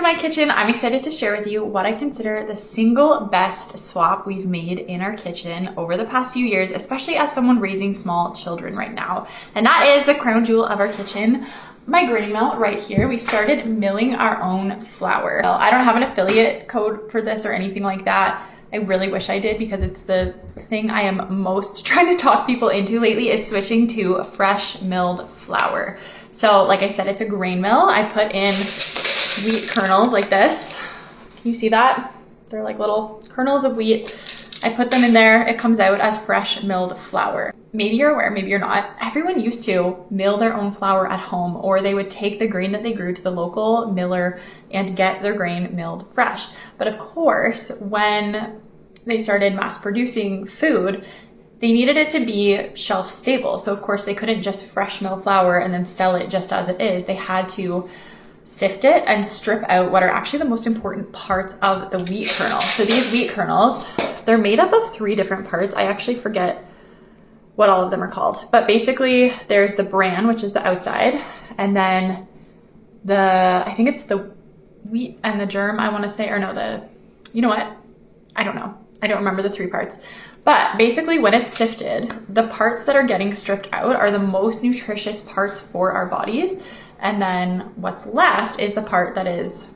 my kitchen. I'm excited to share with you what I consider the single best swap we've made in our kitchen over the past few years, especially as someone raising small children right now. And that is the crown jewel of our kitchen, my grain mill right here. We've started milling our own flour. I don't have an affiliate code for this or anything like that. I really wish I did, because it's the thing I am most trying to talk people into lately, is switching to fresh milled flour. So like I said, it's a grain mill. I put in wheat kernels like this. Can you see that? They're like little kernels of wheat. I put them in there. It comes out as fresh milled flour. Maybe you're aware, maybe you're not. Everyone used to mill their own flour at home, or they would take the grain that they grew to the local miller and get their grain milled fresh. But of course, when they started mass producing food, they needed it to be shelf stable. So of course they couldn't just fresh mill flour and then sell it just as it is. They had to sift it and strip out what are actually the most important parts of the wheat kernel. So these wheat kernels, they're made up of 3 different parts. I actually forget what all of them are called, but basically there's the bran, which is the outside, and then I think it's the wheat and the germ, I want to say, or no, you know what? I don't know. I don't remember the 3 parts. But basically when it's sifted, the parts that are getting stripped out are the most nutritious parts for our bodies. And then what's left is the part that is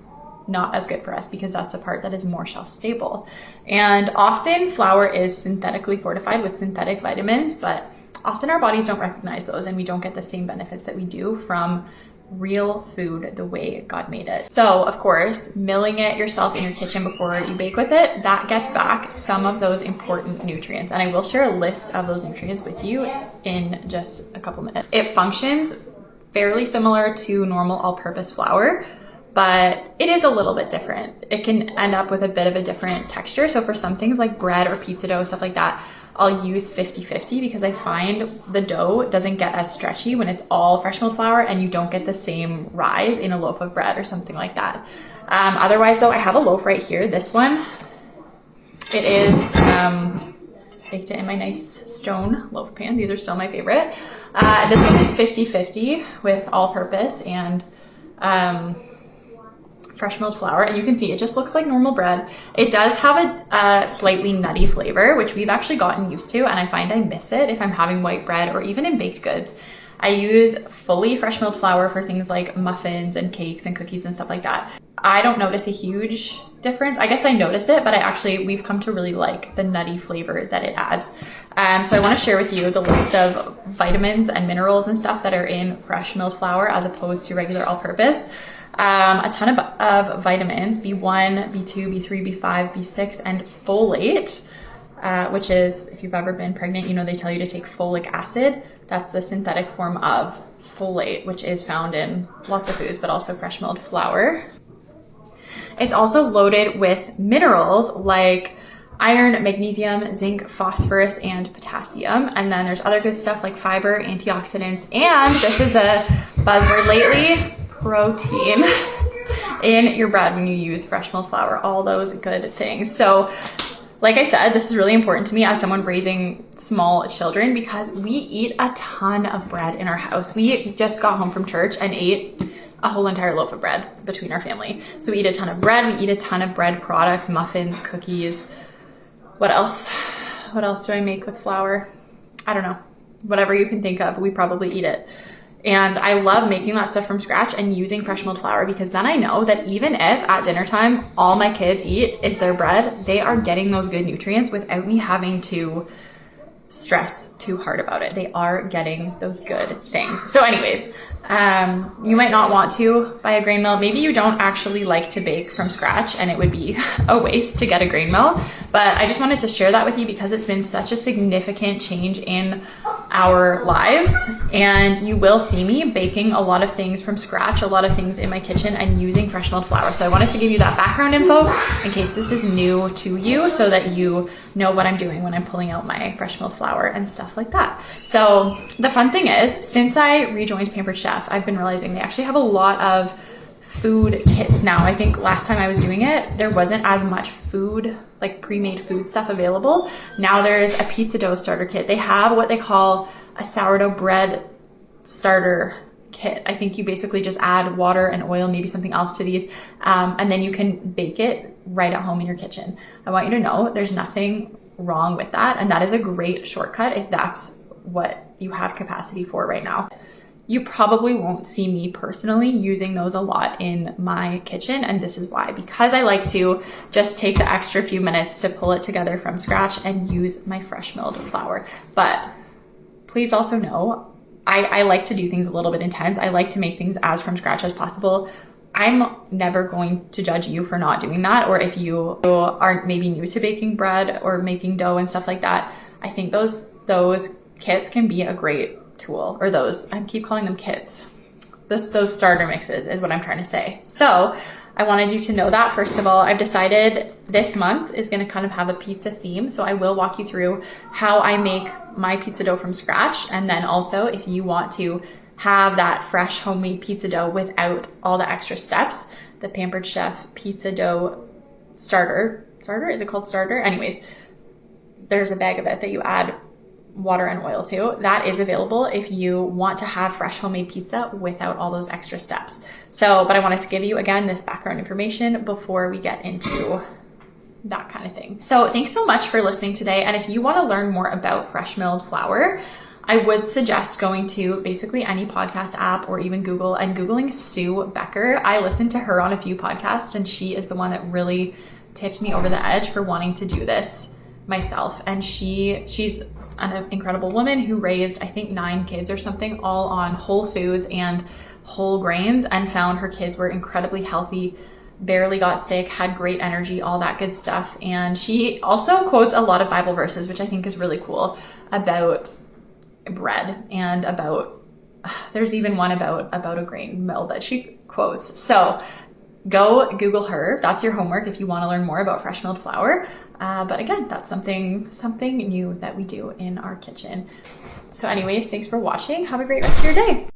not as good for us, because that's a part that is more shelf stable. And often flour is synthetically fortified with synthetic vitamins, but often our bodies don't recognize those, and we don't get the same benefits that we do from real food the way God made it. So of course, milling it yourself in your kitchen before you bake with it, that gets back some of those important nutrients. And I will share a list of those nutrients with you in just a couple minutes. It functions fairly similar to normal all-purpose flour, but it is a little bit different. It can end up with a bit of a different texture. So for some things like bread or pizza dough, stuff like that, I'll use 50-50, because I find the dough doesn't get as stretchy when it's all fresh milled flour, and you don't get the same rise in a loaf of bread or something like that. Otherwise though, I have a loaf right here. This one, it is baked in my nice stone loaf pan. These are still my favorite. This one is 50-50 with all purpose and fresh milled flour, and you can see it just looks like normal bread. It does have a slightly nutty flavor, which we've actually gotten used to, and I find I miss it if I'm having white bread or even in baked goods. I use fully fresh milled flour for things like muffins and cakes and cookies and stuff like that. I don't notice a huge difference. I guess I notice it, but we've come to really like the nutty flavor that it adds. So I want to share with you the list of vitamins and minerals and stuff that are in fresh milled flour as opposed to regular all-purpose. A ton of vitamins, B1, B2, B3, B5, B6, and folate, which is, if you've ever been pregnant, you know they tell you to take folic acid. That's the synthetic form of folate, which is found in lots of foods, but also fresh milled flour. It's also loaded with minerals like iron, magnesium, zinc, phosphorus, and potassium. And then there's other good stuff like fiber, antioxidants, and this is a buzzword lately, protein in your bread when you use fresh milled flour, all those good things. So like I said, this is really important to me as someone raising small children, because we eat a ton of bread in our house. We just got home from church and ate a whole entire loaf of bread between our family. So we eat a ton of bread. We eat a ton of bread products, muffins, cookies. What else? What else do I make with flour? I don't know. Whatever you can think of, we probably eat it. And I love making that stuff from scratch and using fresh milled flour, because then I know that even if at dinner time all my kids eat is their bread, they are getting those good nutrients without me having to stress too hard about it. They are getting those good things. So anyways, you might not want to buy a grain mill. Maybe you don't actually like to bake from scratch and it would be a waste to get a grain mill. But I just wanted to share that with you because it's been such a significant change in our lives. And you will see me baking a lot of things from scratch, a lot of things in my kitchen, and using fresh milled flour. So I wanted to give you that background info in case this is new to you, so that you know what I'm doing when I'm pulling out my fresh milled flour and stuff like that. So the fun thing is, since I rejoined Pampered Chef, I've been realizing they actually have a lot of food kits now. I think last time I was doing it, there wasn't as much food, like pre-made food stuff available. Now there's a pizza dough starter kit. They have what they call a sourdough bread starter kit. I think you basically just add water and oil, maybe something else to these, and then you can bake it right at home in your kitchen. I want you to know there's nothing wrong with that, and that is a great shortcut if that's what you have capacity for right now. You probably won't see me personally using those a lot in my kitchen, and this is why. Because I like to just take the extra few minutes to pull it together from scratch and use my fresh milled flour. But please also know, I like to do things a little bit intense. I like to make things as from scratch as possible. I'm never going to judge you for not doing that, or if you aren't maybe new to baking bread or making dough and stuff like that. I think those kits can be a great tool, or I keep calling them kits. Those starter mixes is what I'm trying to say. So I wanted you to know that. First of all, I've decided this month is going to kind of have a pizza theme. So I will walk you through how I make my pizza dough from scratch. And then also, if you want to have that fresh homemade pizza dough without all the extra steps, the Pampered Chef pizza dough starter, is it called starter? Anyways, there's a bag of it that you add water and oil to. That is available if you want to have fresh homemade pizza without all those extra steps. But I wanted to give you, again, this background information before we get into that kind of thing. So thanks so much for listening today. And if you want to learn more about fresh milled flour, I would suggest going to basically any podcast app or even Google and Googling Sue Becker. I listened to her on a few podcasts, and she is the one that really tipped me over the edge for wanting to do this myself. And she's an incredible woman who raised, I think, 9 kids or something, all on whole foods and whole grains, and found her kids were incredibly healthy, barely got sick, had great energy, all that good stuff. And she also quotes a lot of Bible verses, which I think is really cool, about bread and there's even one about a grain mill that she quotes. So go Google her. That's your homework if you want to learn more about fresh milled flour. But again, that's something new that we do in our kitchen. So anyways, thanks for watching. Have a great rest of your day.